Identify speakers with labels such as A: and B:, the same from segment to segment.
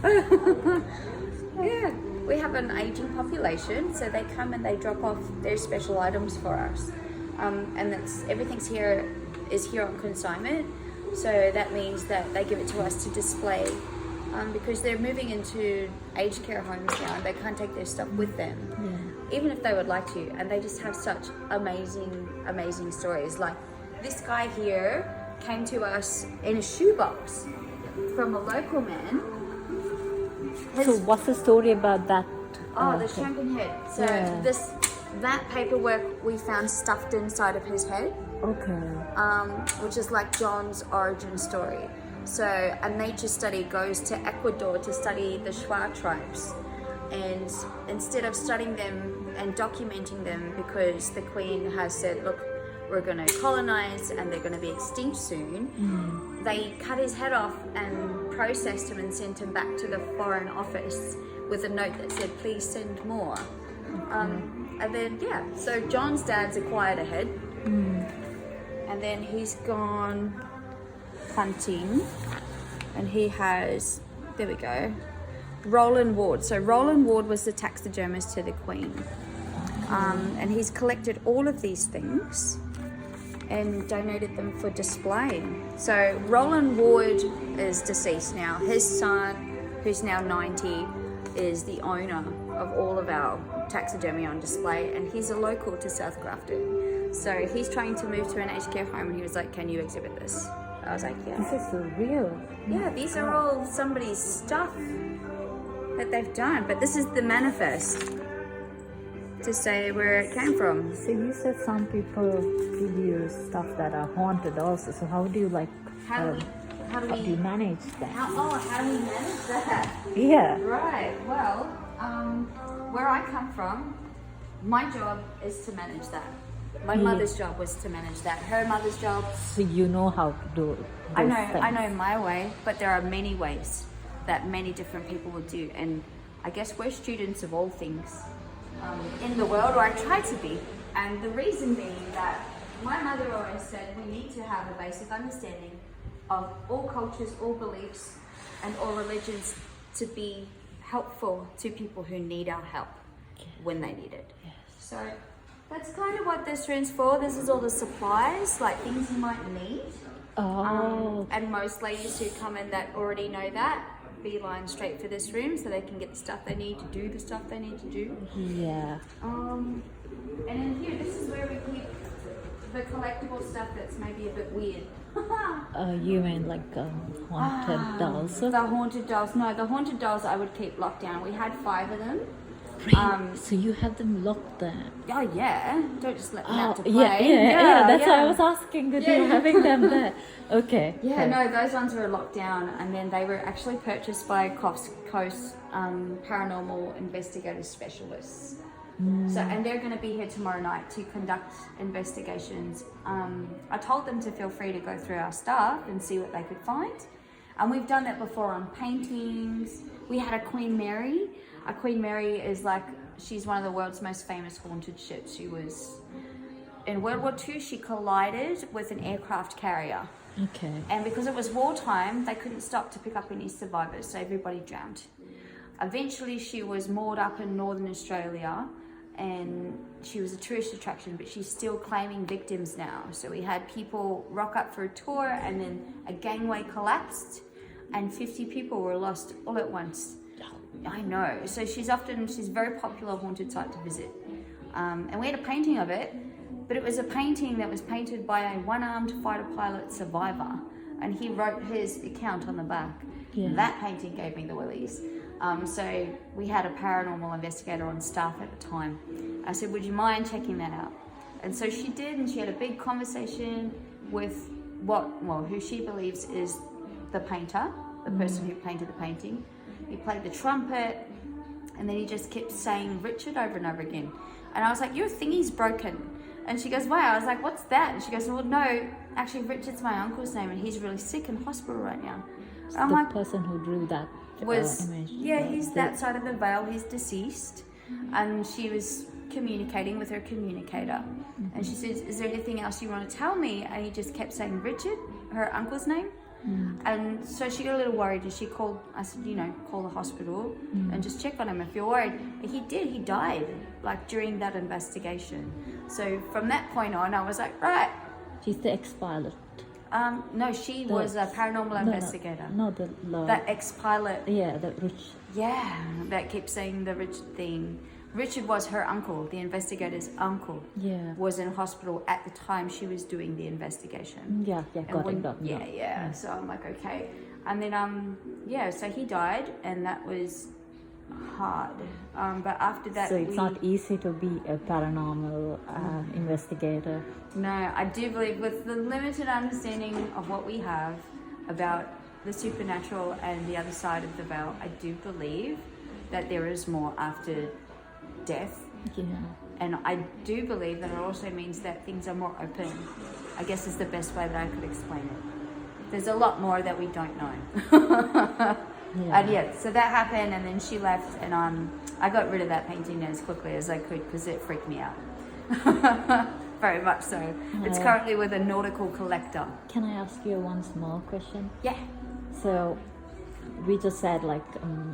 A: Yeah, we have an aging population, so they come and they drop off their special items for us, and everything's here on consignment. So that means that they give it to us to display, because they're moving into aged care homes now and they can't take their stuff with them, even if they would like to. And they just have such amazing stories. Like this guy here came to us in a shoebox from a local man.
B: So what's the story about that?
A: The shrunken head. So that paperwork we found stuffed inside of his head.
B: Okay.
A: Which is like John's origin story. So a nature study goes to Ecuador to study the Shuar tribes, and instead of studying them and documenting them, because the Queen has said, look, we're going to colonize and they're going to be extinct soon, they cut his head off and processed him and sent him back to the Foreign Office with a note that said, please send more. And then, so John's dad's acquired a head, and then he's gone hunting, and he has, there we go, Roland Ward. So Roland Ward was the taxidermist to the Queen, and he's collected all of these things and donated them for display. So Roland Ward is deceased now. His son, who's now 90, is the owner of all of our taxidermy on display, and he's a local to South Grafton. So he's trying to move to an aged care home, and he was like, can you exhibit this? I was like, yeah.
B: This is so real.
A: Yeah, these are all somebody's stuff that they've done, but this is the manifest to say where it came from.
B: So you said some people give you stuff that are haunted also. So how do you
A: how do you
B: manage that?
A: how do we manage that?
B: Yeah.
A: Right. Well, where I come from, my job is to manage that. My mother's job was to manage that. Her mother's job.
B: So you know how to do those
A: I know my way, but there are many ways that many different people will do. And I guess we're students of all things in the world, or I try to be. And the reason being that my mother always said we need to have a basic understanding of all cultures, all beliefs, and all religions to be helpful to people who need our help when they need it.
B: Yes.
A: So that's kind of what this room's for. This is all the supplies, like things you might need. And most ladies who come in that already know that, beeline straight for this room so they can get the stuff they need to do the stuff they need to do.
B: Yeah.
A: And in here, this is where we keep the collectible stuff that's maybe a bit weird.
B: You mean like haunted dolls?
A: The haunted dolls. No, the haunted dolls I would keep locked down. We had 5 of them.
B: So you have them locked there?
A: Oh yeah, don't just let them out to play.
B: Yeah. That's why I was asking that you're having them there. Okay.
A: Yeah, no, those ones were locked down, and then they were actually purchased by Coast paranormal investigative specialists. So, and they're going to be here tomorrow night to conduct investigations. I told them to feel free to go through our stuff and see what they could find. And we've done that before on paintings. We had a Queen Mary. A Queen Mary is she's one of the world's most famous haunted ships. She was, in World War II, she collided with an aircraft carrier.
B: Okay.
A: And because it was wartime, they couldn't stop to pick up any survivors, so everybody drowned. Eventually, she was moored up in Northern Australia, and she was a tourist attraction, but she's still claiming victims now. So we had people rock up for a tour, and then a gangway collapsed, and 50 people were lost all at once. I know. So she's very popular haunted site to visit. And we had a painting of it, but it was a painting that was painted by a one-armed fighter pilot survivor, and he wrote his account on the back. Yeah. That painting gave me the willies. So we had a paranormal investigator on staff at the time. I said, would you mind checking that out? And so she did, and she had a big conversation with who she believes is the painter, the person who painted the painting. He played the trumpet, and then he just kept saying Richard over and over again. And I was like, your thingy's broken. And she goes, why? I was like, what's that? And she goes, well, no, actually Richard's my uncle's name, and he's really sick in hospital right now.
B: So I'm the person who drew that image.
A: Yeah, he's that side of the veil. He's deceased. And she was communicating with her communicator. And she says, is there anything else you want to tell me? And he just kept saying Richard, her uncle's name. And so she got a little worried and she called, I said, call the hospital and just check on him if you're worried. And he did, he died like during that investigation. So from that point on, I was like, right.
B: She's the ex-pilot.
A: No, she was a paranormal investigator.
B: No, the
A: that ex-pilot.
B: Yeah, the rich.
A: Yeah, that kept saying the Richard thing. Richard was her uncle, the investigator's uncle.
B: Yeah.
A: Was in hospital at the time she was doing the investigation.
B: Yeah, got it.
A: Yeah. So I'm like, okay. And then, so he died and that was hard. But after that,
B: so it's not easy to be a paranormal investigator.
A: No, I do believe with the limited understanding of what we have about the supernatural and the other side of the veil, I do believe that there is more after death.
B: Yeah.
A: And I do believe that it also means that things are more open. I guess is the best way that I could explain it. There's a lot more that we don't know. And so that happened and then she left and I got rid of that painting as quickly as I could because it freaked me out. Very much so. It's currently with a nautical collector.
B: Can I ask you one small question?
A: Yeah.
B: So we just said like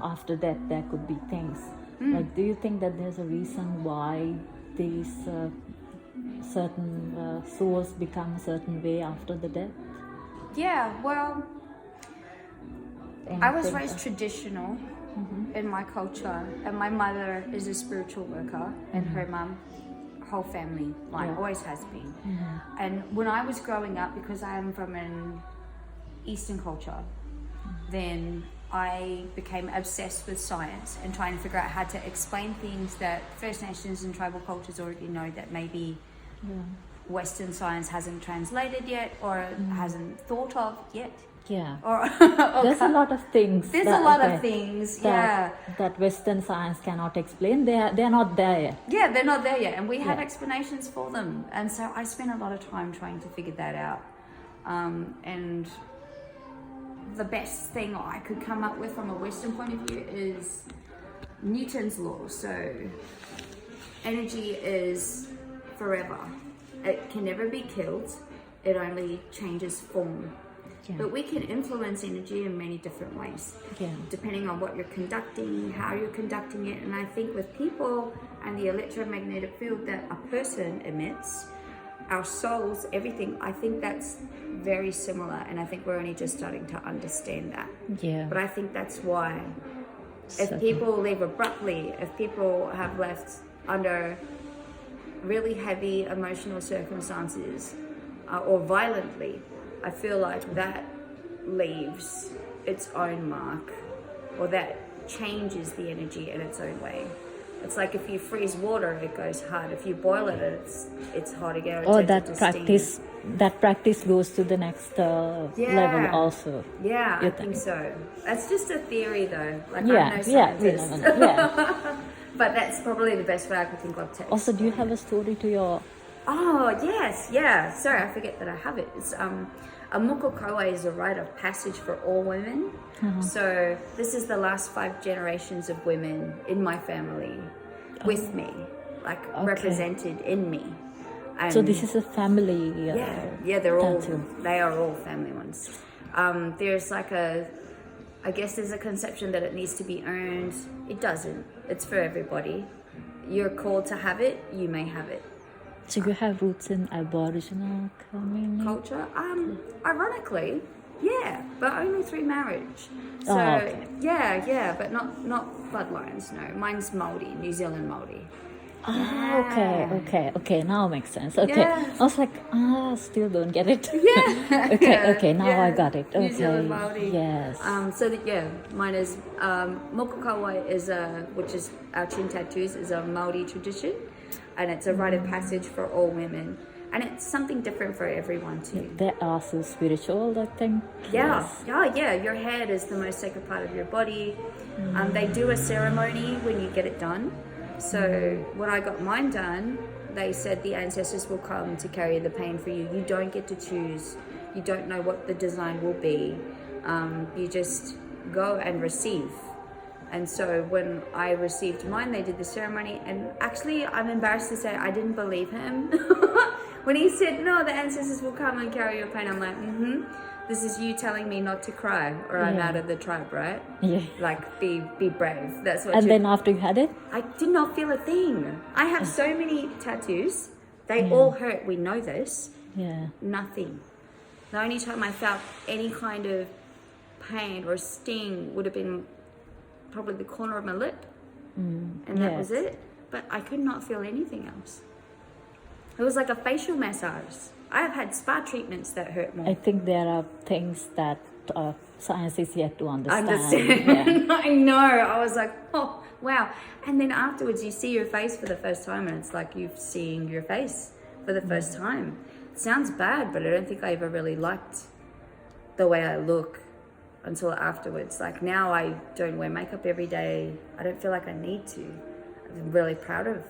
B: after that there could be things. Like, do you think that there's a reason why these certain souls become a certain way after the death?
A: Yeah, well, I was raised traditional in my culture, and my mother is a spiritual worker, and her mum, whole family line always has been. And when I was growing up, because I am from an Eastern culture, then I became obsessed with science and trying to figure out how to explain things that First Nations and tribal cultures already know that maybe Western science hasn't translated yet or hasn't thought of yet.
B: Yeah.
A: Or
B: there's a lot of things.
A: There's a lot of things,
B: that Western science cannot explain. They're not there yet.
A: Yeah, they're not there yet, and we have explanations for them. And so I spent a lot of time trying to figure that out. And the best thing I could come up with from a Western point of view is Newton's law. So energy is forever. It can never be killed. It only changes form. Yeah. But we can influence energy in many different ways, depending on what you're conducting, how you're conducting it. And I think with people and the electromagnetic field that a person emits, our souls, everything, I think that's very similar. And I think we're only just starting to understand that. Yeah. But I think that's why if people leave abruptly, if people have left under really heavy emotional circumstances or violently, I feel like that leaves its own mark, or that changes the energy in its own way. It's like if you freeze water, it goes hard. If you boil it, it's hot again.
B: That practice goes to the next level also.
A: Yeah, I think so. That's just a theory though. Like I'm no scientist. But that's probably the best way I could think of to
B: Also, do you have a story to your...
A: Oh, yes, yeah. Sorry, I forget that I have it. It's a mukokawa is a rite of passage for all women. So this is the last 5 generations of women in my family with me, like represented in me. And
B: so this is a family.
A: They are all family ones. There's like I guess there's a conception that it needs to be earned. It doesn't. It's for everybody. You're called to have it. You may have it.
B: So you have roots in Aboriginal community?
A: Culture? Ironically, yeah, but only through marriage. So but not bloodlines. No, mine's Māori, New Zealand Māori.
B: Okay. Now it makes sense. Okay, I was like, still don't get it.
A: Yeah.
B: Okay. Now I got it. Okay.
A: New Zealand Māori.
B: Yes.
A: Mine is mokokawa is which is our chin tattoos is a Māori tradition, and it's a rite of passage for all women, and it's something different for everyone too.
B: They are so spiritual, I think.
A: Yeah. Your head is the most sacred part of your body. They do a ceremony when you get it done. So when I got mine done, they said the ancestors will come to carry the pain for you. You don't get to choose. You don't know what the design will be. You just go and receive. And so when I received mine, they did the ceremony. And actually, I'm embarrassed to say I didn't believe him. When he said, no, the ancestors will come and carry your pain, I'm like, This is you telling me not to cry or I'm out of the tribe, right?
B: Yeah.
A: Like, be brave. That's what
B: And then after you had it?
A: I did not feel a thing. I have so many tattoos. They all hurt. We know this.
B: Yeah.
A: Nothing. The only time I felt any kind of pain or sting would have been probably the corner of my lip. And that was it. But I could not feel anything else. It was like a facial massage. I have had spa treatments that hurt more.
B: I think there are things that science is yet to understand.
A: Yeah. I know. I was like, oh, wow. And then afterwards you see your face for the first time and it's like you've seen your face for the first time. It sounds bad, but I don't think I ever really liked the way I look until afterwards. Like now I don't wear makeup every day. I don't feel like I need to. I'm really proud of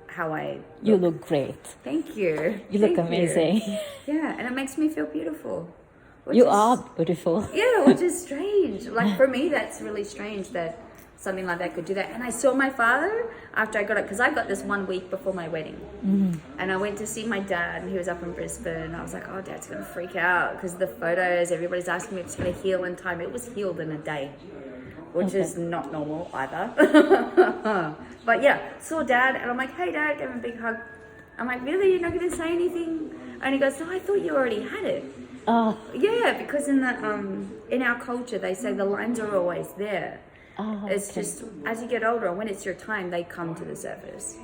A: how I look.
B: You look great.
A: Thank you.
B: You look
A: Thank
B: amazing.
A: Yeah, and it makes me feel beautiful.
B: You are beautiful.
A: Yeah, which is strange. Like for me, that's really strange that something like that could do that. And I saw my father after I got it, because I got this 1 week before my wedding. And I went to see my dad, and he was up in Brisbane. And I was like, oh, Dad's going to freak out because the photos, everybody's asking me if it's going to heal in time. It was healed in a day, which is not normal either. But yeah, saw Dad, and I'm like, hey, Dad, give him a big hug. I'm like, really? You're not going to say anything? And he goes, no, I thought you already had it.
B: Oh.
A: Yeah, because in our culture, they say the lines are always there.
B: Oh,
A: it's just, as you get older, when it's your time, they come to the surface.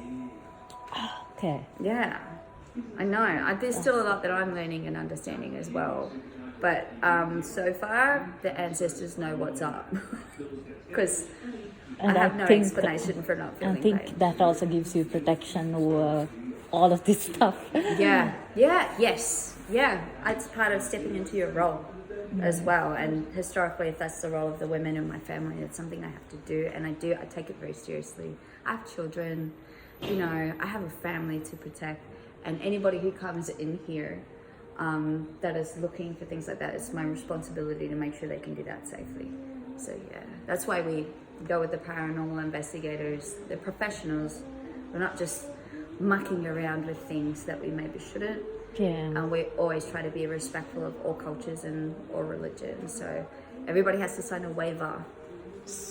B: Okay.
A: Yeah, I know. There's still a lot that I'm learning and understanding as well. But so far, the ancestors know what's up. Because I have no explanation for not feeling pain.
B: I think that also gives you protection over all of this stuff.
A: Yeah, yes. It's part of stepping into your role as well. And historically, if that's the role of the women in my family, it's something I have to do. And I take it very seriously. I have children, I have a family to protect. And anybody who comes in here that is looking for things like that, it's my responsibility to make sure they can do that safely. So yeah, that's why we go with the paranormal investigators, the professionals. We're not just mucking around with things that we maybe shouldn't.
B: Yeah.
A: And we always try to be respectful of all cultures and all religions. So everybody has to sign a waiver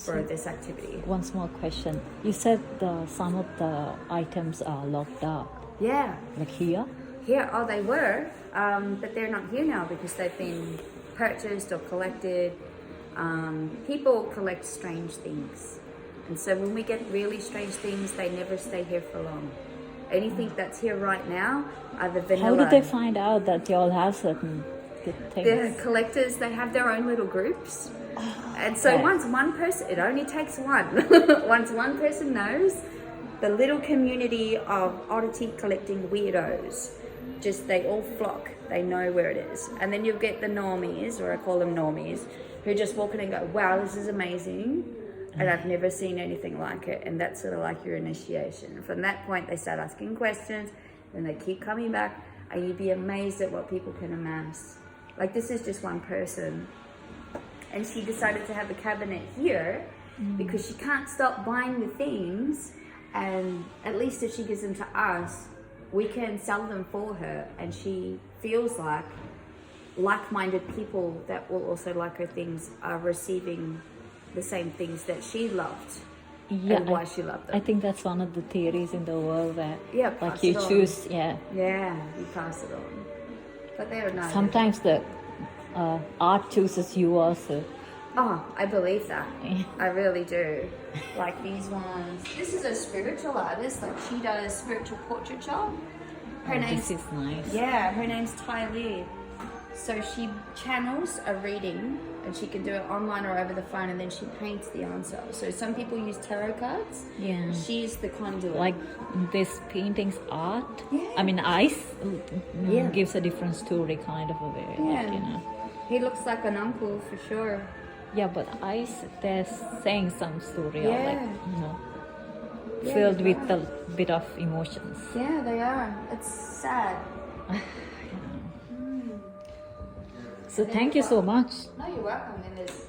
A: for this activity.
B: One small question. You said some of the items are locked up.
A: Yeah.
B: Like here?
A: Here, they were, but they're not here now because they've been purchased or collected. People collect strange things. And so when we get really strange things, they never stay here for long. Anything that's here right now are the vanilla.
B: How did they find out that you all have certain good things?
A: The collectors, they have their own little groups. And so once one person, it only takes one. Once one person knows, the little community of oddity collecting weirdos, they all flock. They know where it is. And then you'll get the normies, or I call them normies, who just walk in and go, wow, this is amazing. And I've never seen anything like it. And that's sort of like your initiation. From that point, they start asking questions, and they keep coming back, and you'd be amazed at what people can amass. Like, this is just one person. And she decided to have a cabinet here because she can't stop buying the things. And at least if she gives them to us, we can sell them for her. And she feels like like-minded people that will also like her things are receiving the same things that she loved, and why she loved them.
B: I think that's one of the theories in the world where
A: pass
B: you
A: it on.
B: choose,
A: you pass it on. But they are not.
B: Sometimes the art chooses you also.
A: Oh, I believe that. I really do. Like these ones. This is a spiritual artist. Like she does spiritual portraiture.
B: This is nice.
A: Yeah, her name's Tai Lee. So she channels a reading, and she can do it online or over the phone, and then she paints the answer. So some people use tarot cards.
B: Yeah.
A: She's the conduit.
B: Like this painting's art.
A: Yeah.
B: I mean, ice gives a different story kind of a way.
A: Yeah.
B: Like,
A: He looks like an uncle for sure.
B: Yeah, but ice, they're saying some story,
A: Yeah.
B: filled with a bit of emotions.
A: Yeah, they are. It's sad.
B: So thank you so much.
A: No, you're welcome. And there's